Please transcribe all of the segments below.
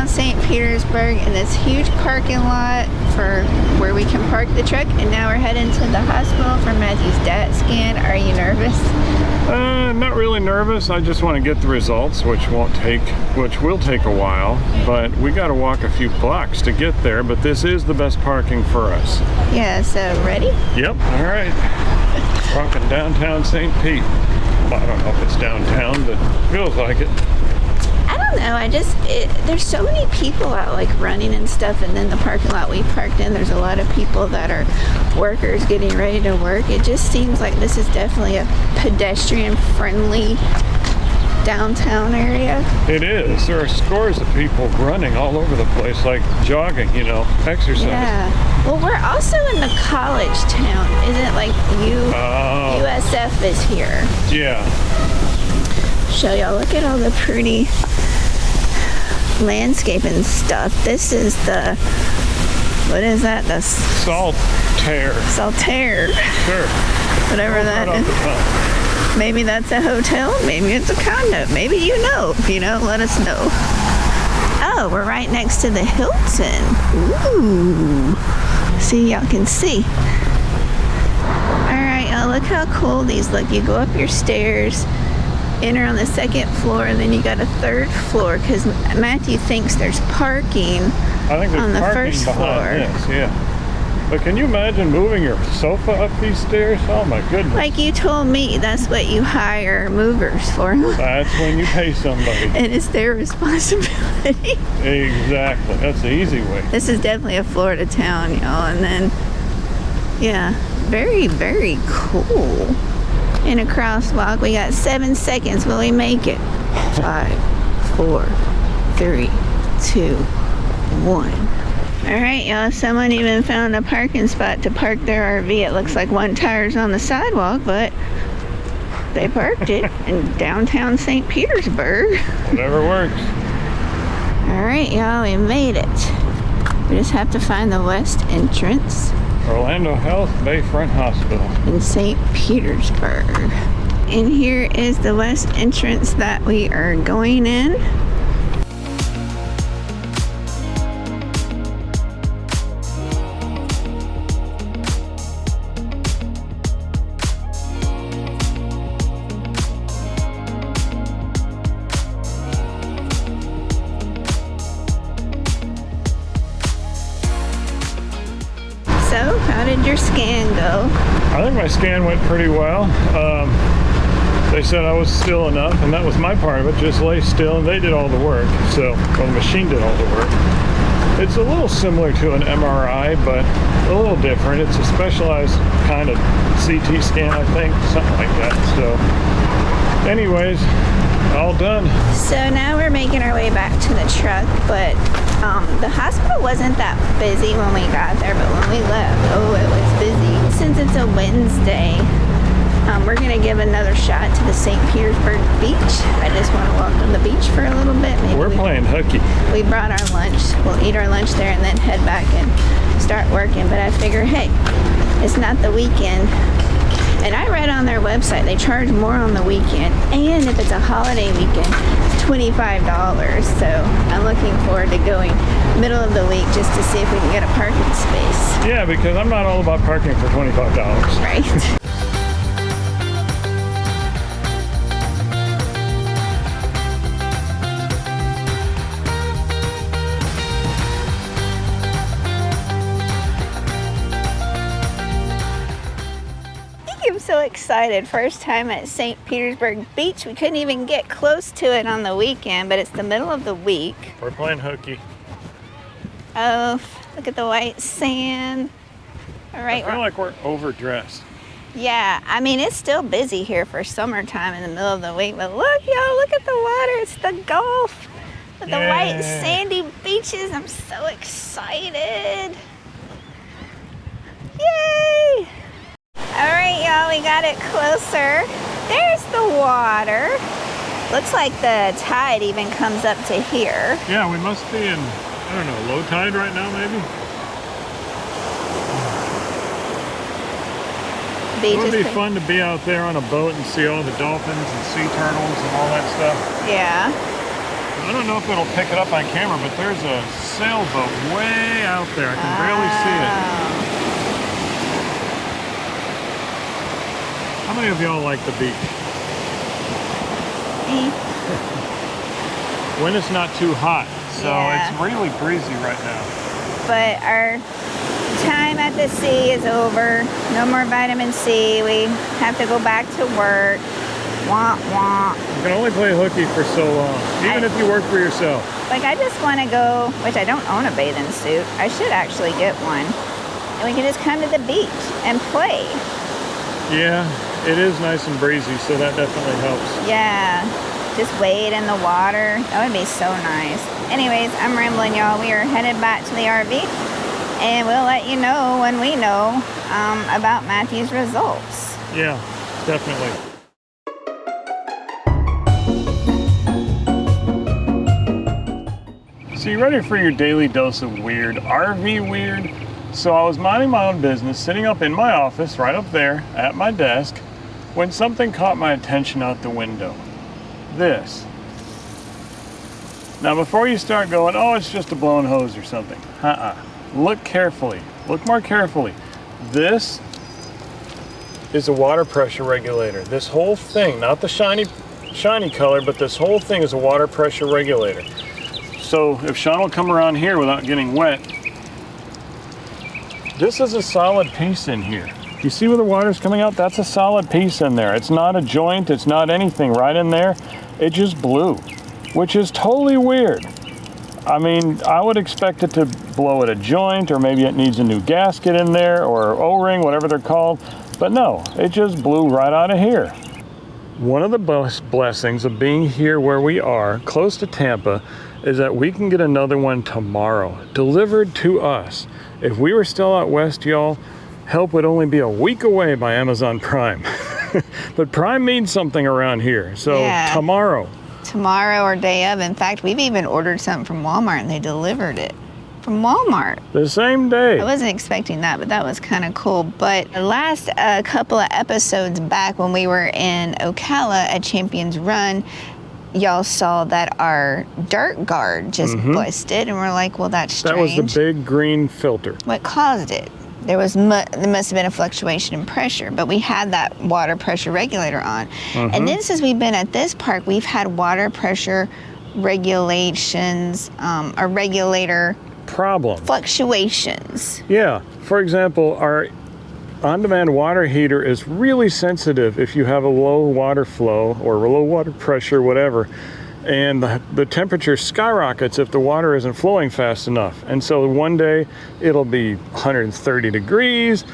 St. Petersburg in this huge parking lot for where we can park the truck, and now we're heading to the hospital for Matthew's DAT scan. Are you nervous? Not really nervous. I just want to get the results, which will take a while, but we got to walk a few blocks to get there, but this is the best parking for us. Yeah, so ready? Yep. All right. Walking downtown St. Pete. Well, I don't know if it's downtown, but it feels like it. I don't know, there's so many people out like running and stuff, and then the parking lot we parked in, there's a lot of people that are workers getting ready to work. It just seems like this is definitely a pedestrian friendly downtown area. It is. There are scores of people running all over the place, like jogging, you know, exercise. Yeah. Well, we're also in the college town. Isn't like USF is here. Yeah. Show y'all, look at all the pretty landscape and stuff. This is the, what is that? The Saltaire. Sure. Whatever that is. Maybe that's a hotel. Maybe it's a condo. Maybe you know. If you know, let us know. Oh, we're right next to the Hilton. Ooh. See, y'all can see. All right, y'all, look how cool these look. You go up your stairs, enter on the second floor, and then you got a third floor because Matthew thinks there's parking on the first floor. This, yeah. But can you imagine moving your sofa up these stairs? Oh my goodness. Like you told me, that's what you hire movers for. That's when you pay somebody. And it's their responsibility. Exactly. That's the easy way. This is definitely a Florida town, y'all. And then, yeah, very, very cool. In a crosswalk, we got 7 seconds. Will we make it? 5, 4, 3, 2, 1. All right, y'all, someone even found a parking spot to park their RV. It looks like one tire's on the sidewalk, but they parked it in downtown St. Petersburg. Whatever works. All right, y'all, we made it. We just have to find the west entrance. Orlando Health Bayfront Hospital. In St. Petersburg. And here is the west entrance that we are going in. So, how did your scan go? I think my scan went pretty well. They said I was still enough, and that was my part of it. Just lay still, and they did all the work. So, well, the machine did all the work. It's a little similar to an MRI, but a little different. It's a specialized kind of CT scan, I think, something like that. So, anyways, all done. So now we're making our way back to the truck, but the hospital wasn't that busy when we got there, but when we left, oh, it was busy. Since it's a Wednesday, we're gonna give another shot to the St. Petersburg Beach. I just want to walk on the beach for a little bit. Maybe we're playing hooky. We brought our lunch. We'll eat our lunch there and then head back and start working. But I figure, hey, it's not the weekend. And I read on their website, they charge more on the weekend. And if it's a holiday weekend, it's $25. So I'm looking forward to going middle of the week just to see if we can get a parking space. Yeah, because I'm not all about parking for $25. Right. So excited. First time at St. Petersburg Beach. We couldn't even get close to it on the weekend, but it's the middle of the week. We're playing hooky. Oh, look at the white sand. All right. I feel like we're overdressed. Yeah, I mean, it's still busy here for summertime in the middle of the week, but look, y'all, look at the water. It's the Gulf with the white sandy beaches. I'm so excited. Yay! All right, y'all, we got it closer. There's the water. Looks like the tide even comes up to here. Yeah, we must be in, I don't know, low tide right now, maybe? It would be fun to be out there on a boat and see all the dolphins and sea turtles and all that stuff. Yeah. I don't know if it'll pick it up on camera, but there's a sailboat way out there. I can barely see it. How many of y'all like the beach? Me. When it's not too hot, so Yeah. it's really breezy right now. But our time at the sea is over. No more vitamin C. We have to go back to work. Womp womp. You can only play hooky for so long, even if you work for yourself. Like, I just want to go, which I don't own a bathing suit. I should actually get one. And we can just come to the beach and play. Yeah, it is nice and breezy, so that definitely helps. Yeah, just wade in the water. That would be so nice. Anyways, I'm rambling, y'all. We are headed back to the RV, and we'll let you know when we know about Matthew's results. Yeah, definitely. So you ready for your daily dose of weird, RV weird? So I was minding my own business, sitting up in my office, right up there at my desk, when something caught my attention out the window. This. Now before you start going, oh, it's just a blown hose or something. Look carefully. Look more carefully. This is a water pressure regulator. This whole thing, not the shiny color, but this whole thing is a water pressure regulator. So if Sean will come around here without getting wet, this is a solid piece in here. You see where the water's coming out? That's a solid piece in there. It's not a joint, it's not anything right in there. It just blew, which is totally weird. I mean, I would expect it to blow at a joint, or maybe it needs a new gasket in there, or O-ring, whatever they're called. But no, it just blew right out of here. One of the blessings of being here where we are, close to Tampa, is that we can get another one tomorrow, delivered to us. If we were still out west, y'all, help would only be a week away by Amazon Prime. But Prime means something around here, so Yeah. tomorrow. Tomorrow or day of. In fact, we've even ordered something from Walmart, and they delivered it from Walmart. The same day. I wasn't expecting that, but that was kind of cool. But the last couple of episodes back when we were in Ocala at Champions Run, y'all saw that our dirt guard just busted, and we're like, well, that's strange. That was the big green filter. What caused it? There must have been a fluctuation in pressure, but we had that water pressure regulator on. And then since we've been at this park, we've had water pressure regulations, or regulator Problem. fluctuations. Yeah. For example, our on-demand water heater is really sensitive if you have a low water flow or low water pressure, whatever, and the temperature skyrockets if the water isn't flowing fast enough. And so one day it'll be 130 degrees,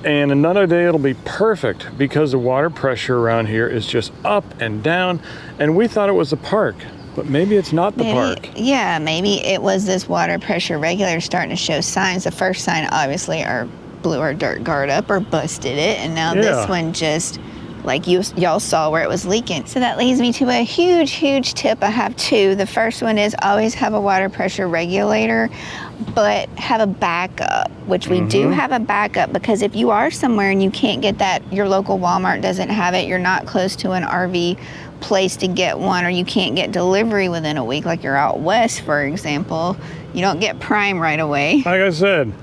and another day it'll be perfect because the water pressure around here is just up and down. And we thought it was the park, but maybe it's not the park. Yeah, maybe it was this water pressure regulator starting to show signs. The first sign, obviously, blew our dirt guard up or busted it, and now this one just, like y'all saw where it was leaking. So that leads me to a huge tip. I have two. The first one is always have a water pressure regulator, but have a backup, which we do have a backup, because if you are somewhere and you can't get that, your local Walmart doesn't have it, you're not close to an RV place to get one, or you can't get delivery within a week, like you're out west, for example, you don't get Prime right away. Like I said,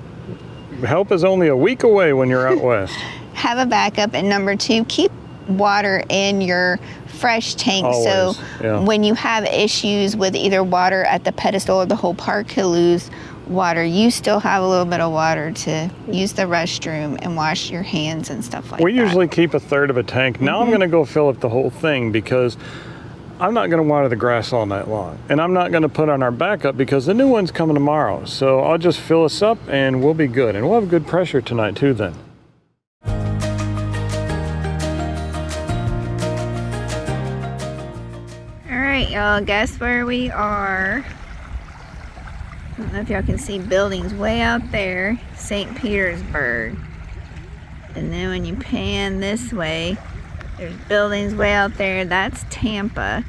help is only a week away when you're out west. Have a backup. And number two, keep water in your fresh tank. Always, so when you have issues with either water at the pedestal or the whole park could lose water, you still have a little bit of water to use the restroom and wash your hands and stuff like that. We usually keep a third of a tank. Now I'm going to go fill up the whole thing, because I'm not going to water the grass all night long. And I'm not going to put on our backup because the new one's coming tomorrow. So I'll just fill us up and we'll be good. And we'll have good pressure tonight too then. All right, y'all, guess where we are? I don't know if y'all can see buildings way out there, St. Petersburg. And then when you pan this way, there's buildings way out there. That's Tampa.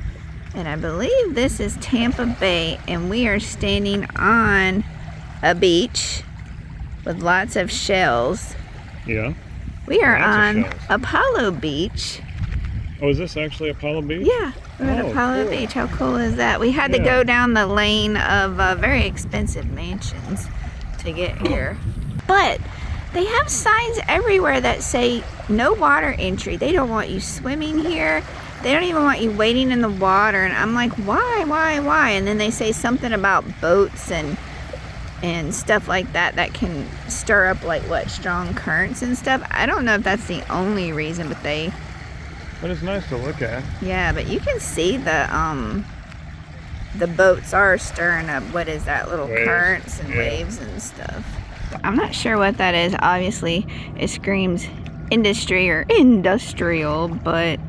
And I believe this is Tampa Bay. And we are standing on a beach with lots of shells. Yeah. We are Lots of on shells. Apollo Beach. Oh, is this actually Apollo Beach? Yeah, We're at Apollo cool. Beach. How cool is that? We had to go down the lane of very expensive mansions to get here. But they have signs everywhere that say no water entry. They don't want you swimming here. They don't even want you wading in the water. And I'm like, why? And then they say something about boats and stuff like that that can stir up like what, strong currents and stuff. I don't know if that's the only reason, but it's nice to look at. yeah, but you can see the boats are stirring up, what is that, little waves. currents and waves and stuff. I'm not sure what that is. Obviously it screams industry or industrial, but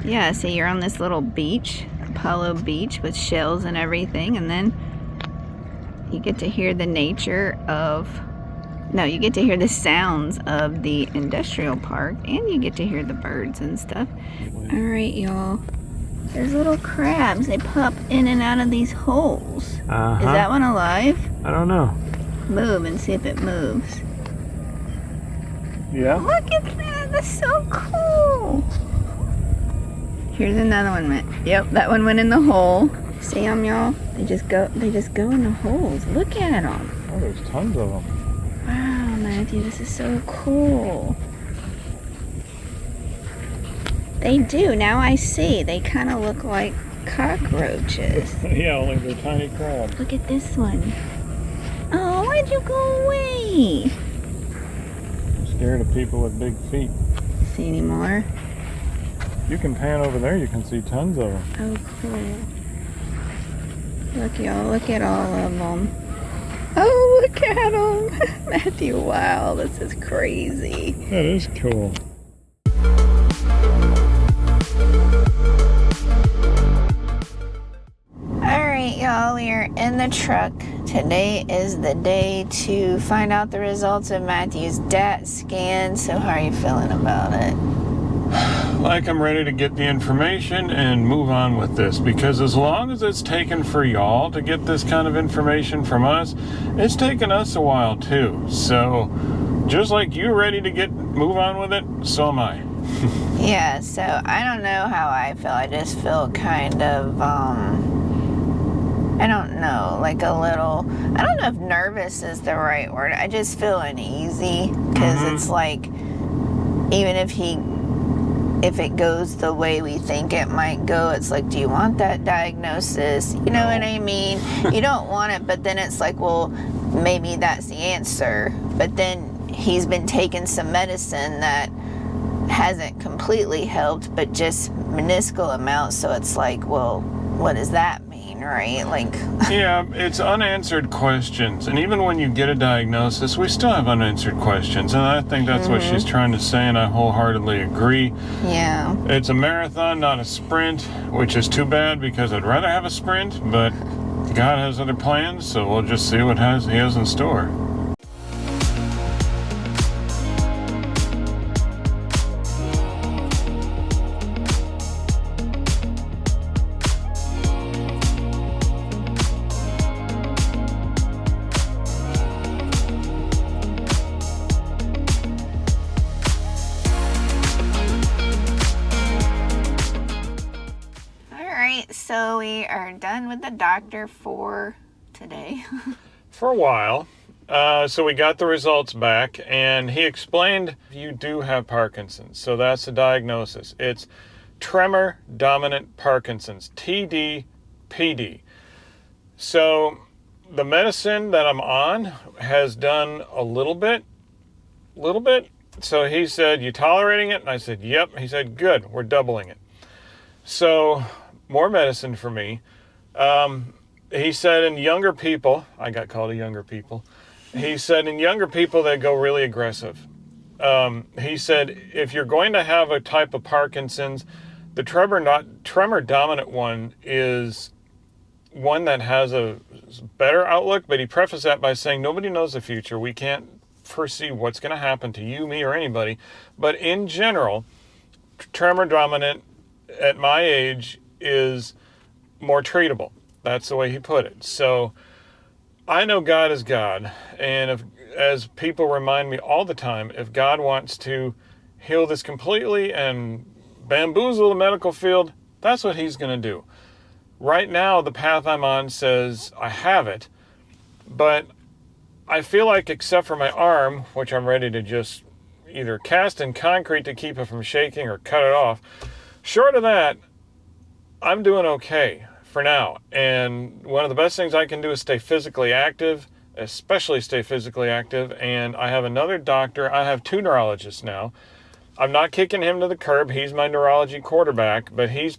yeah, see, you're on this little beach, Apollo Beach, with shells and everything, and then you get to hear the you get to hear the sounds of the industrial park, and you get to hear the birds and stuff. All right, y'all. There's little crabs. They pop in and out of these holes. Is that one alive? I don't know. Move and see if it moves. Yeah? Look at that. That's so cool. Here's another one. Yep, that one went in the hole. See them, y'all? They just go in the holes. Look at them. Oh, there's tons of them. Wow, Matthew, this is so cool. They do. Now I see. They kind of look like cockroaches. Yeah, only they're tiny crabs. Look at this one. Oh, why'd you go away? I'm scared of people with big feet. See any more? You can pan over there, you can see tons of them. Oh, cool. Look, y'all, look at all of them. Oh, look at them. Matthew, wow, this is crazy. That is cool. All right, y'all, we are in the truck. Today is the day to find out the results of Matthew's DAT scan. So how are you feeling about it? Like I'm ready to get the information and move on with this, because as long as it's taken for y'all to get this kind of information from us, it's taken us a while too. So just like you're ready to move on with it, so am I. Yeah, so I don't know how I feel. I just feel kind of I don't know, like a little, I don't know if nervous is the right word. I just feel uneasy because it's like, even if it goes the way we think it might go, it's like, do you want that diagnosis? You know what I mean? You don't want it, but then it's like, well, maybe that's the answer. But then he's been taking some medicine that hasn't completely helped, but just minuscule amounts. So it's like, well, what does that mean, right? Like, yeah, it's unanswered questions. And even when you get a diagnosis, we still have unanswered questions. And I think that's what she's trying to say, and I wholeheartedly agree. yeah. It's a marathon, not a sprint, which is too bad because I'd rather have a sprint, but God has other plans, so we'll just see what he has in store. So we are done with the doctor for today. For a while. So we got the results back, and he explained you do have Parkinson's. So that's the diagnosis. It's tremor dominant Parkinson's, TDPD. So the medicine that I'm on has done a little bit. So he said, you tolerating it? And I said, yep. He said, good, we're doubling it. So more medicine for me. He said in younger people, I got called a younger people. He said in younger people, they go really aggressive. He said, if you're going to have a type of Parkinson's, the tremor dominant one is one that has a better outlook, but he prefaced that by saying, nobody knows the future. We can't foresee what's going to happen to you, me, or anybody. But in general, tremor dominant at my age is more treatable. That's the way he put it. So I know God is God. And as people remind me all the time, if God wants to heal this completely and bamboozle the medical field, That's what he's going to do. Right now, the path I'm on says I have it, but I feel like except for my arm, which I'm ready to just either cast in concrete to keep it from shaking or cut it off, short of that, I'm doing okay for now. And one of the best things I can do is stay physically active, especially stay physically active. And I have another doctor. I have 2 neurologists now. I'm not kicking him to the curb. He's my neurology quarterback, but he's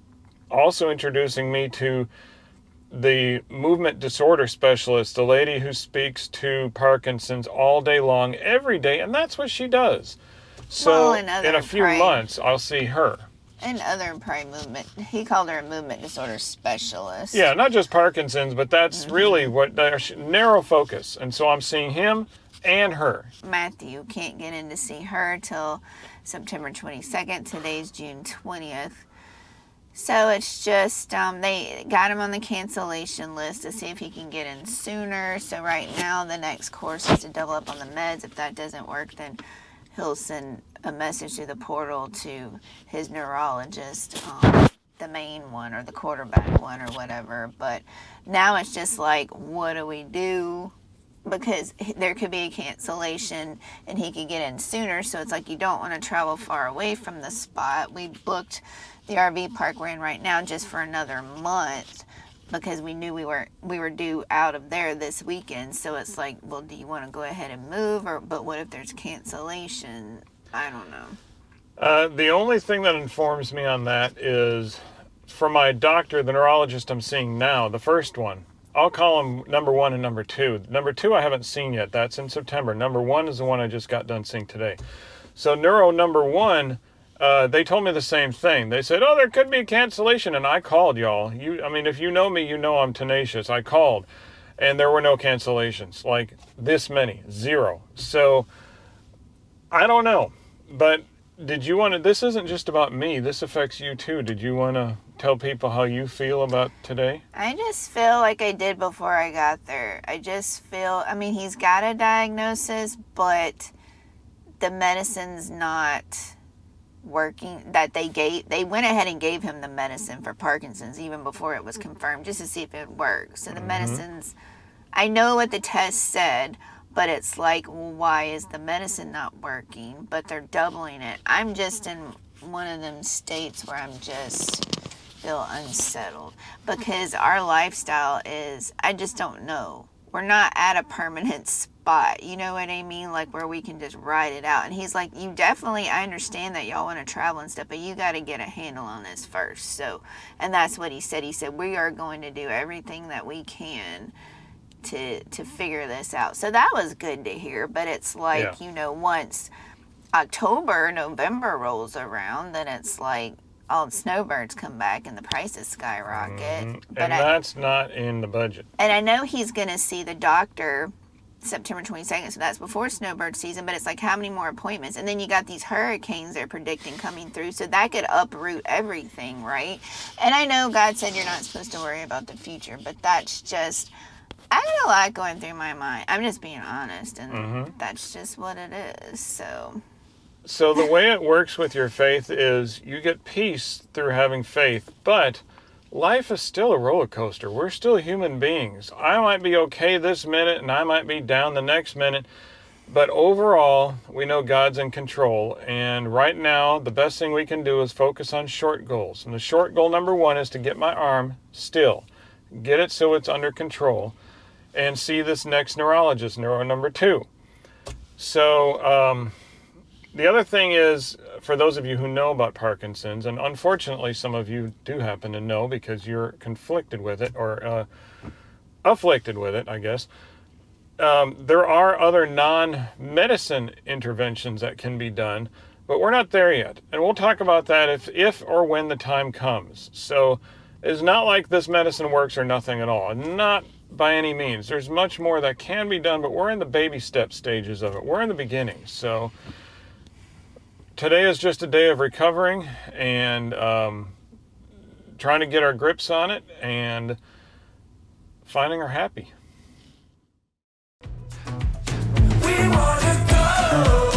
also introducing me to the movement disorder specialist, the lady who speaks to Parkinson's all day long, every day, and that's what she does. So in a few months, I'll see her. And other probably movement. He called her a movement disorder specialist. Yeah, not just Parkinson's, but that's really what narrow focus. And so I'm seeing him and her. Matthew can't get in to see her till September 22nd. Today's June 20th. So it's just, they got him on the cancellation list to see if he can get in sooner. So right now, the next course is to double up on the meds. If that doesn't work, then he'll send a message through the portal to his neurologist, the main one or the quarterback one or whatever. But now it's just like, what do we do? Because there could be a cancellation and he could get in sooner. So it's like you don't want to travel far away from the spot. We booked the RV park we're in right now just for another month because we knew we were due out of there this weekend. So it's like, well, do you want to go ahead and move? But what if there's cancellation? I don't know. The only thing that informs me on that is from my doctor, the neurologist I'm seeing now, the first one. I'll call him number 1 and number 2. Number 2 I haven't seen yet. That's in September. Number 1 is the one I just got done seeing today. So neuro number 1, they told me the same thing. They said, oh, there could be a cancellation. And I called, y'all. If you know me, you know I'm tenacious. I called. And there were no cancellations. Like this many. 0. So I don't know. But did you want to... This isn't just about me. This affects you too. Did you want to tell people how you feel about today? I just feel like I did before I got there. I just feel... he's got a diagnosis, but the medicine's not working that they went ahead and gave him the medicine for Parkinson's even before it was confirmed just to see if it works. So the medicines, I know what the test said, but it's like, well, why is the medicine not working? But they're doubling it. I'm just in one of them states where I'm just feel unsettled because our lifestyle is, I just don't know. We're not at a permanent spot, you know what I mean? Like where we can just ride it out. And he's like, I understand that y'all want to travel and stuff, but you got to get a handle on this first. So, and that's what he said. He said, we are going to do everything that we can to figure this out. So that was good to hear. But it's like, once November rolls around, then it's like, all the snowbirds come back and the prices skyrocket. But that's not in the budget. And I know he's going to see the doctor September 22nd, so that's before snowbird season, but it's like how many more appointments? And then you got these hurricanes they're predicting coming through, so that could uproot everything, right? And I know God said you're not supposed to worry about the future, but that's just, I got a lot going through my mind. I'm just being honest, and that's just what it is, So the way it works with your faith is you get peace through having faith, but life is still a roller coaster. We're still human beings. I might be okay this minute and I might be down the next minute, but overall, we know God's in control. And right now, the best thing we can do is focus on short goals. And the short goal number 1 is to get my arm still, get it so it's under control, and see this next neurologist, neuro number 2. So, the other thing is, for those of you who know about Parkinson's, and unfortunately some of you do happen to know because you're conflicted with it, or afflicted with it, I guess, there are other non-medicine interventions that can be done, but we're not there yet. And we'll talk about that if or when the time comes. So it's not like this medicine works or nothing at all. Not by any means. There's much more that can be done, but we're in the baby step stages of it. We're in the beginning. So today is just a day of recovering and trying to get our grips on it and finding our happy. We wanna go.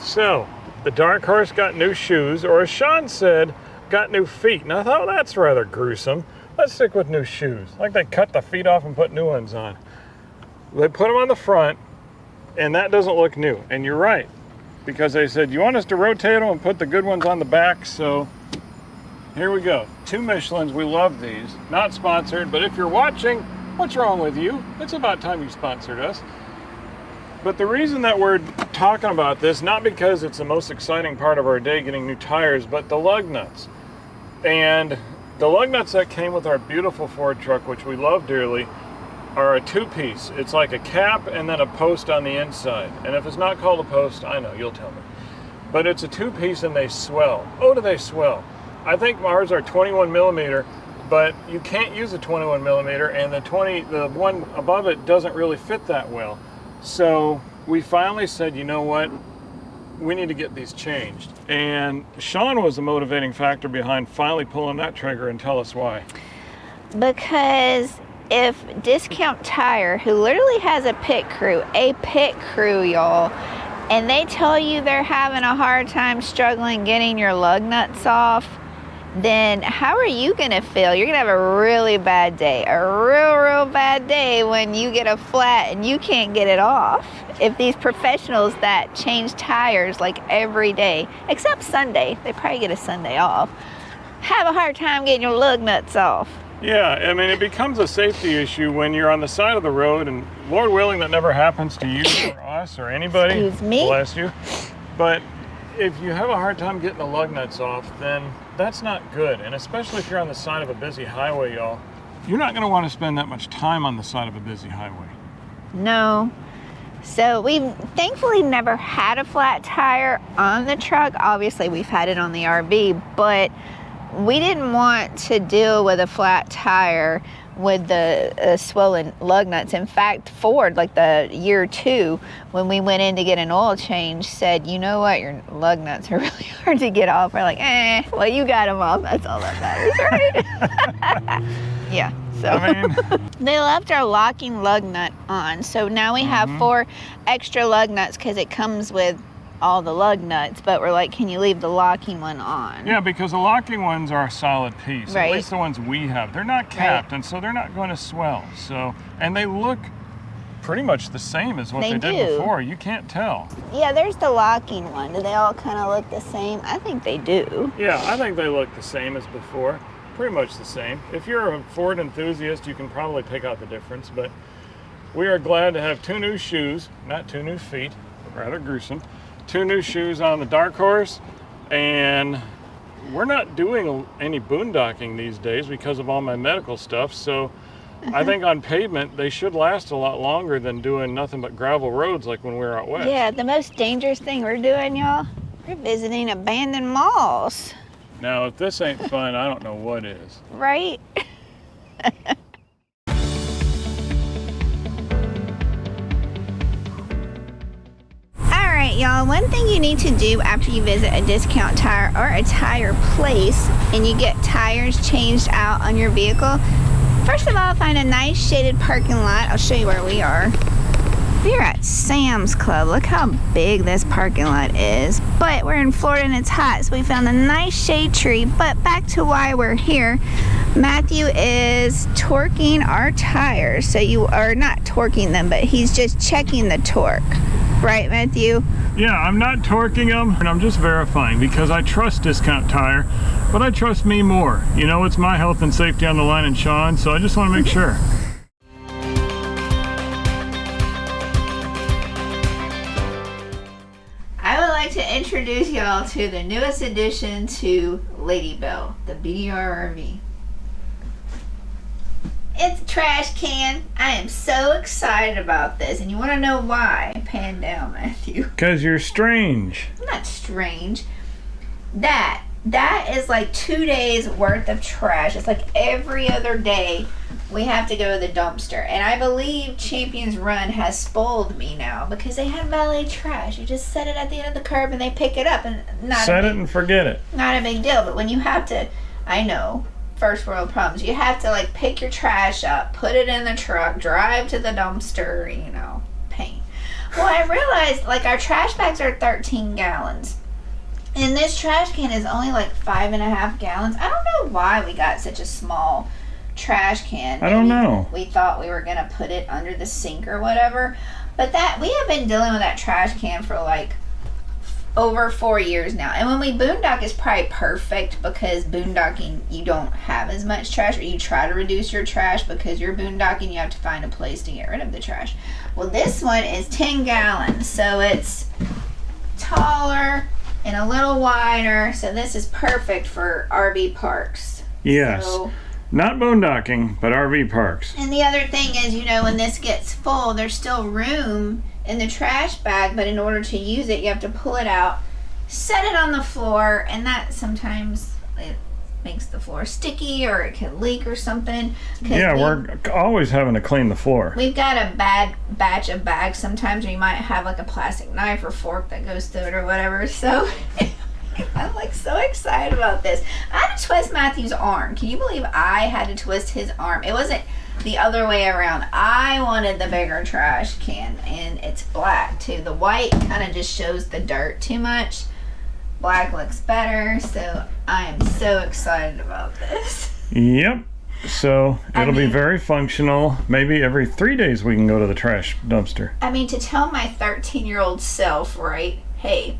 So, the dark horse got new shoes, or as Sean said, got new feet. And I thought, well, that's rather gruesome. Let's stick with new shoes. Like they cut the feet off and put new ones on. They put them on the front, and that doesn't look new. And you're right, because they said, you want us to rotate them and put the good ones on the back? So here we go. 2 Michelins, we love these. Not sponsored, but if you're watching, what's wrong with you? It's about time you sponsored us. But the reason that we're talking about this, not because it's the most exciting part of our day getting new tires, but the lug nuts. And the lug nuts that came with our beautiful Ford truck, which we love dearly, are a 2-piece. It's like a cap and then a post on the inside. And if it's not called a post, I know, you'll tell me. But it's a 2-piece and they swell. Oh, do they swell. I think ours are 21 millimeter, but you can't use a 21 millimeter, and the one above it doesn't really fit that well. So we finally said, you know what? We need to get these changed. And Sean was the motivating factor behind finally pulling that trigger, and tell us why. Because if Discount Tire, who literally has a pit crew, y'all, and they tell you they're having a hard time struggling getting your lug nuts off, then how are you gonna feel? You're gonna have a really bad day, a real bad day when you get a flat and you can't get it off. If these professionals that change tires like every day, except Sunday, they probably get a Sunday off, have a hard time getting your lug nuts off. Yeah, I mean, it becomes a safety issue when you're on the side of the road, and Lord willing that never happens to you or us or anybody. Excuse me? Bless you. But if you have a hard time getting the lug nuts off, then that's not good. And especially if you're on the side of a busy highway, y'all, you're not going to want to spend that much time on the side of a busy highway. No. So we've thankfully never had a flat tire on the truck. Obviously we've had it on the RV, but we didn't want to deal with a flat tire with the swollen lug nuts. In fact, Ford, like the year 2, when we went in to get an oil change, said, you know what, your lug nuts are really hard to get off. We're like, well, you got them off. That's all that matters, right? Yeah. So I mean, they left our locking lug nut on. So now we have 4 extra lug nuts because it comes with all the lug nuts, but we're like, can you leave the locking one on? yeah, because the locking ones are a solid piece. Right. At least the ones we have. They're not capped, Right. and so they're not going to swell. So, and they look pretty much the same as what They they did do. before. You can't tell. Yeah, there's the locking one. Do they all kind of look the same? I think they do. Yeah, I think they look the same as before. Pretty much the same. If you're a Ford enthusiast, you can probably pick out the difference, but we are glad to have 2 new shoes, not 2 new feet, rather gruesome. 2 new shoes on the Dark Horse, and we're not doing any boondocking these days because of all my medical stuff, so I think on pavement they should last a lot longer than doing nothing but gravel roads like when we were out west. Yeah, the most dangerous thing we're doing, y'all, we're visiting abandoned malls, Now, if this ain't fun, I don't know what is. right? Alright, y'all, one thing you need to do after you visit a Discount Tire or a tire place and you get tires changed out on your vehicle, first of all, find a nice shaded parking lot. I'll show you where we are. We're at Sam's Club. Look how big this parking lot is. But we're in Florida and it's hot, so we found a nice shade tree. But back to why we're here. Matthew is torquing our tires. So you are not torquing them, but he's just checking the torque. Right, Matthew? Yeah, I'm not torquing them, and I'm just verifying because I trust Discount Tire, but I trust me more. You know, it's my health and safety on the line, and Sean, so I just want to make sure. I would like to introduce y'all to the newest addition to Lady Bell, the BDRRV. It's a trash can. I am so excited about this, and you want to know why? Pan down, Matthew. Because you're strange. I'm not strange. That is like 2 days worth of trash. It's like every other day we have to go to the dumpster. And I believe Champions Run has spoiled me now because they had valet trash. You just set it at the end of the curb and they pick it up, and Set it and forget it. not a big deal. But when you have to, I know, first world problems, you have to like pick your trash up, put it in the truck, drive to the dumpster, you know, pain. Well, I realized, like, our trash bags are 13 gallons. And this trash can is only like 5.5 gallons. I don't know why we got such a small trash can. I don't know. We thought we were going to put it under the sink or whatever. But that we have been dealing with that trash can for like over 4 years now. And when we boondock, it's probably perfect because boondocking, you don't have as much trash, or you try to reduce your trash because you're boondocking, you have to find a place to get rid of the trash. Well, this one is 10 gallons, so it's taller and a little wider, so this is perfect for RV parks. Yes. So, not boondocking, but RV parks. and the other thing is, you know, when this gets full, there's still room in the trash bag, but in order to use it, you have to pull it out, set it on the floor, and that sometimes it makes the floor sticky or it can leak or something. Yeah, we're always having to clean the floor. We've got a bad batch of bags sometimes, or you might have like a plastic knife or fork that goes through it or whatever. So I'm like so excited about this. I had to twist Matthew's arm. Can you believe I had to twist his arm? It wasn't the other way around. I wanted the bigger trash can, and it's black too. The white kind of just shows the dirt too much. Black looks better, so I am so excited about this. Yep. So it'll be very functional. Maybe every 3 days we can go to the trash dumpster. I mean, to tell my 13-year-old self, right, hey,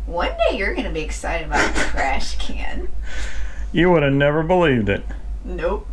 one day you're going to be excited about a trash can. You would have never believed it. Nope.